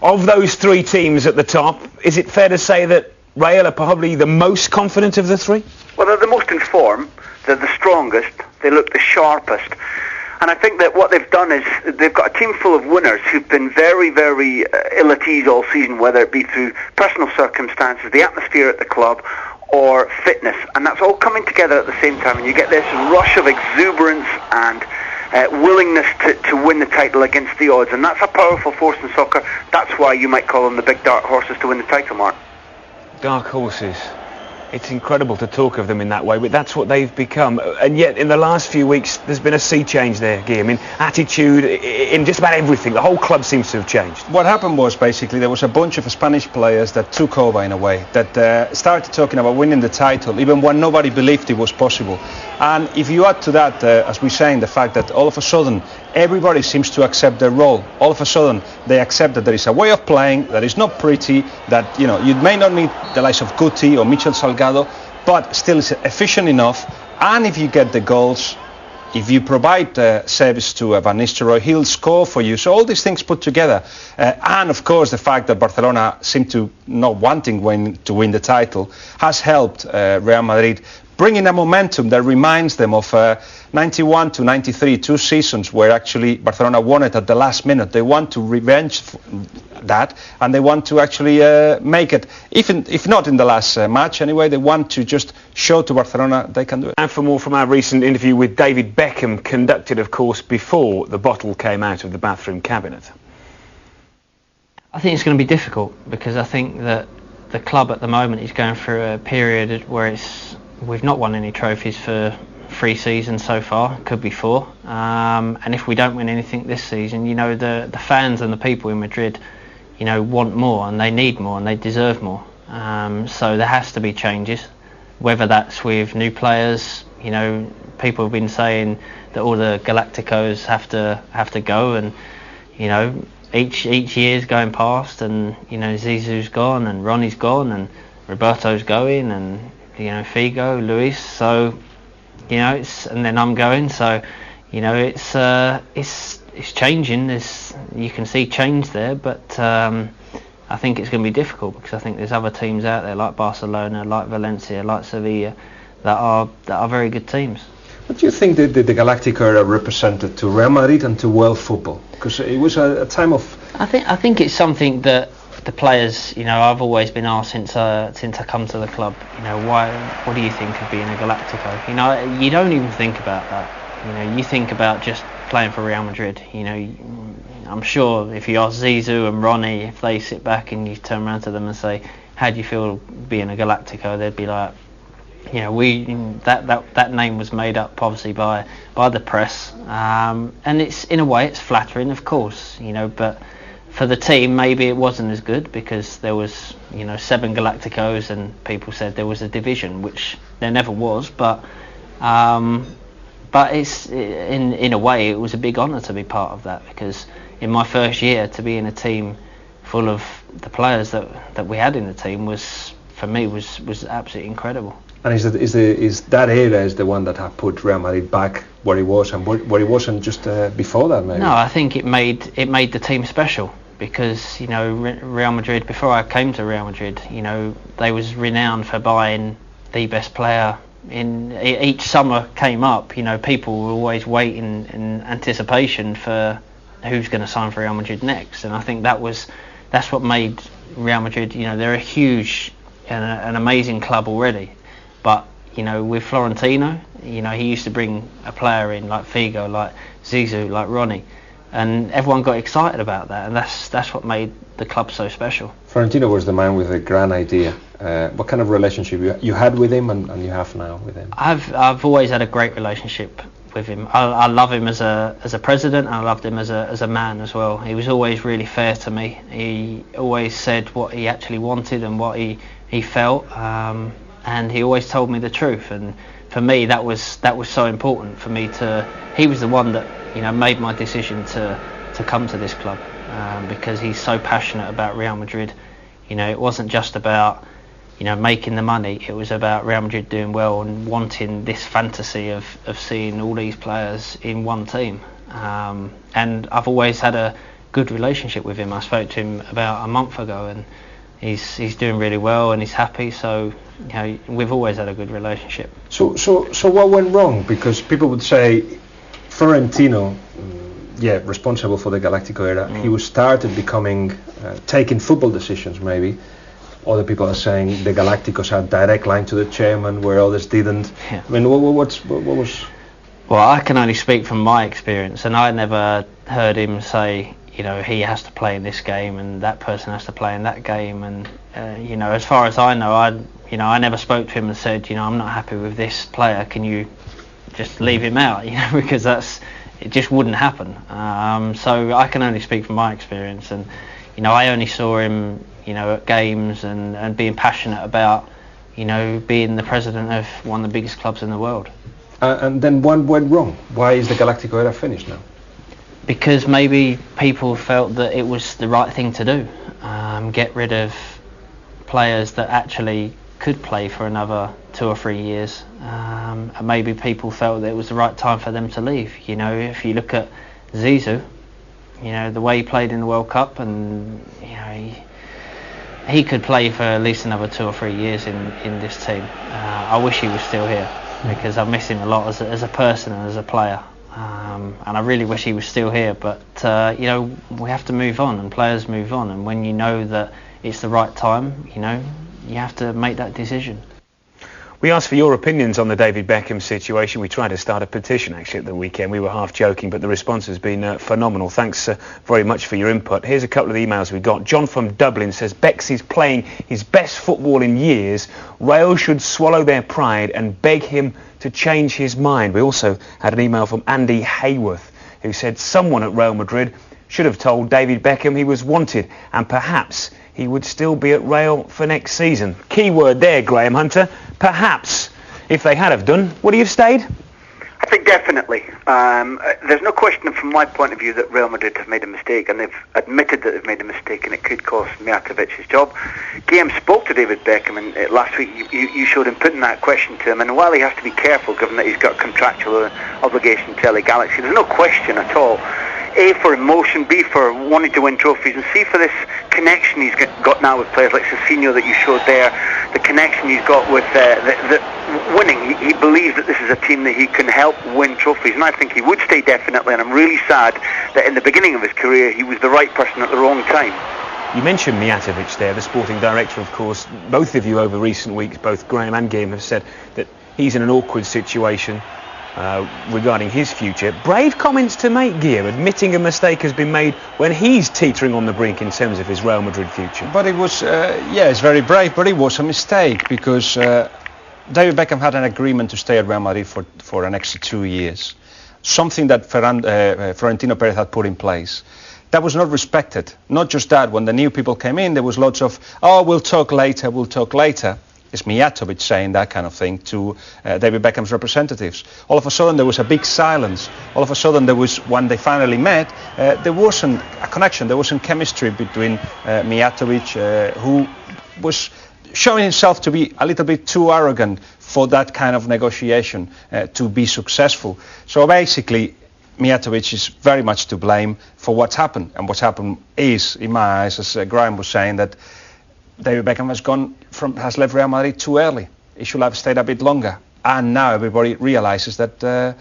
Of those three teams at the top, is it fair to say that Real are probably the most confident of the three? Well, they're the most in form, they're the strongest, they look the sharpest. And I think that what they've done is they've got a team full of winners who've been very, very ill at ease all season, whether it be through personal circumstances, the atmosphere at the club, or fitness. And that's all coming together at the same time. And you get this rush of exuberance and willingness to win the title against the odds. And that's a powerful force in soccer. That's why you might call them the big dark horses to win the title, Mark. Dark horses. It's incredible to talk of them in that way, but that's what they've become. And yet, in the last few weeks, there's been a sea change there, Guy. I mean, attitude, in just about everything. The whole club seems to have changed. What happened was, basically, there was a bunch of Spanish players that took over, in a way, that started talking about winning the title, even when nobody believed it was possible. And if you add to that, as we're saying, the fact that all of a sudden, everybody seems to accept their role. All of a sudden, they accept that there is a way of playing that is not pretty, that, you know, you may not need the likes of Guti or Michel Salgado, but still is efficient enough. And if you get the goals, if you provide service to Van Nistelrooy, he'll score for you. So all these things put together. And of course, the fact that Barcelona seemed to not wanting to win the title has helped Real Madrid, bringing a momentum that reminds them of 91 to 93, 2 seasons where actually Barcelona won it at the last minute. They want to revenge that, and they want to actually make it, even if not in the last match anyway, they want to just show to Barcelona they can do it. And for more from our recent interview with David Beckham, conducted, of course, before the bottle came out of the bathroom cabinet. I think it's going to be difficult, because I think that the club at the moment is going through a period where we've not won any trophies for 3 seasons so far, could be 4. And if we don't win anything this season, you know, the fans and the people in Madrid, you know, want more, and they need more, and they deserve more. So there has to be changes, whether that's with new players. You know, people have been saying that all the Galacticos have to go, and you know, each year's going past, and you know, Zizou's gone, and Ronnie's gone, and Roberto's going, and you know, Figo, Luis. So you know, and then I'm going. So you know, it's changing. You can see change there, but I think it's going to be difficult, because I think there's other teams out there like Barcelona, like Valencia, like Sevilla, that are very good teams. What do you think the Galactic era represented to Real Madrid and to world football? Because it was a time of... I think it's something that the players, you know, I've always been asked since I come to the club, you know, what do you think of being a Galactico? You know, you don't even think about that. You know, you think about just playing for Real Madrid. You know, I'm sure if you ask Zizou and Ronnie, if they sit back and you turn around to them and say, how do you feel being a Galactico, they'd be like, you know, that name was made up obviously by the press, and it's, in a way, it's flattering, of course, you know, but for the team maybe it wasn't as good, because there was, you know, 7 Galacticos, and people said there was a division, which there never was, but it's in a way it was a big honour to be part of that, because in my first year to be in a team full of the players that we had in the team was, for me, was absolutely incredible. And is that era is the one that have put Real Madrid back where it was, and where it wasn't just before that, maybe? No, I think it made the team special, because, you know, Real Madrid, before I came to Real Madrid, you know, they was renowned for buying the best player. In each summer came up, you know, people were always waiting in anticipation for who's going to sign for Real Madrid next, and I think that's what made Real Madrid, you know, they're a huge and an amazing club already. But, you know, with Florentino, you know, he used to bring a player in like Figo, like Zizou, like Ronnie, and everyone got excited about that, and that's what made the club so special. Florentino was the man with a grand idea. What kind of relationship you had with him and you have now with him? I've always had a great relationship with him. I love him as a president, and I loved him as a man as well. He was always really fair to me. He always said what he actually wanted and what he felt. And he always told me the truth, and for me that was so important for me he was the one that, you know, made my decision to come to this club, because he's so passionate about Real Madrid. You know, it wasn't just about, you know, making the money, it was about Real Madrid doing well and wanting this fantasy of seeing all these players in one team, and I've always had a good relationship with him. I spoke to him about a month ago, and he's doing really well and he's happy. So we've always had a good relationship. So what went wrong? Because people would say Florentino, responsible for the Galactico era. He was started becoming taking football decisions maybe. Other people are saying the Galacticos had direct line to the chairman where others didn't. Yeah. I mean, what was? Well, I can only speak from my experience, and I never heard him say, he has to play in this game and that person has to play in that game. And as far as I know, I never spoke to him and said, I'm not happy with this player. Can you just leave him out? Because it just wouldn't happen. So I can only speak from my experience, and I only saw him at games and being passionate about being the president of one of the biggest clubs in the world. And then what went wrong? Why is the Galactico era finished now? Because maybe people felt that it was the right thing to do. Get rid of players that actually could play for another 2 or 3 years. And maybe people felt that it was the right time for them to leave. If you look at Zizou, the way he played in the World Cup, and he could play for at least another 2 or 3 years in this team. I wish he was still here, because I miss him a lot as a person and as a player. And I really wish he was still here, but we have to move on, and players move on, and when you know that it's the right time, you have to make that decision. We asked for your opinions on the David Beckham situation. We tried to start a petition actually at the weekend. We were half joking, but the response has been phenomenal. Thanks very much for your input. Here's a couple of emails we got. John from Dublin says, Bex is playing his best football in years. Rail should swallow their pride and beg him to change his mind. We also had an email from Andy Hayworth, who said someone at Real Madrid should have told David Beckham he was wanted, and perhaps he would still be at Real for next season. Key word there, Graham Hunter. Perhaps. If they had have done, would he have stayed? I think definitely. There's no question from my point of view that Real Madrid have made a mistake, and they've admitted that they've made a mistake, and it could cost Mijatovic his job. Graham spoke to David Beckham, and last week you showed him putting that question to him, and while he has to be careful given that he's got a contractual obligation to LA Galaxy, there's no question at all. A, for emotion, B, for wanting to win trophies, and C, for this connection he's got now with players like Cicinho that you showed there, the connection he's got with the winning. He believes that this is a team that he can help win trophies, and I think he would stay definitely, and I'm really sad that in the beginning of his career he was the right person at the wrong time. You mentioned Mijatovic there, the sporting director, of course. Both of you over recent weeks, both Graham and Guillaume, have said that he's in an awkward situation regarding his future. Brave comments to make, Guillaume, admitting a mistake has been made when he's teetering on the brink in terms of his Real Madrid future. But it was, it's very brave, but it was a mistake, because David Beckham had an agreement to stay at Real Madrid for an extra 2 years, something that Florentino Perez had put in place. That was not respected. Not just that, when the new people came in, there was lots of, we'll talk later. It's Mijatovic saying that kind of thing to David Beckham's representatives. All of a sudden there was a big silence. All of a sudden there was, when they finally met, there wasn't a connection, there wasn't chemistry between Mijatovic, who was showing himself to be a little bit too arrogant for that kind of negotiation to be successful. So basically, Mijatovic is very much to blame for what's happened. And what's happened is, in my eyes, as Graham was saying, that David Beckham has left Real Madrid too early. He should have stayed a bit longer. And now everybody realizes that,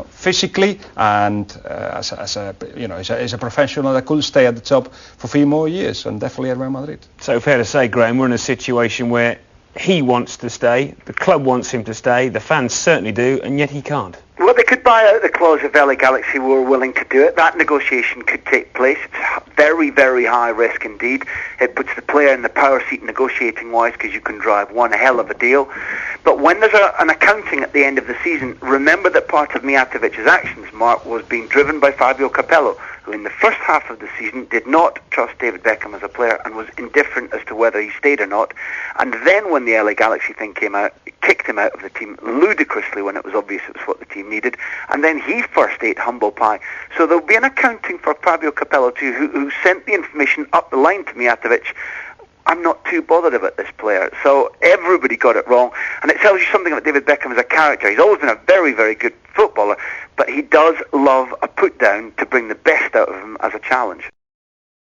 physically and as a professional that could stay at the top for a few more years, and definitely at Real Madrid. So fair to say, Graham, we're in a situation where he wants to stay, the club wants him to stay, the fans certainly do, and yet he can't. Well, they could buy out the clause if LA Galaxy were willing to do it. That negotiation could take place. It's very, very high risk indeed. It puts the player in the power seat negotiating-wise, because you can drive one hell of a deal. But when there's an accounting at the end of the season, remember that part of Mijatovic's actions, Mark, was being driven by Fabio Capello, who in the first half of the season did not trust David Beckham as a player and was indifferent as to whether he stayed or not. And then when the LA Galaxy thing came out, it kicked him out of the team ludicrously when it was obvious it was what the team needed. And then he first ate humble pie. So there'll be an accounting for Fabio Capello too, who sent the information up the line to Mijatovic. I'm not too bothered about this player. So everybody got it wrong. And it tells you something about David Beckham as a character. He's always been a very, very good footballer, but he does love a put down to bring the best out of him as a challenge.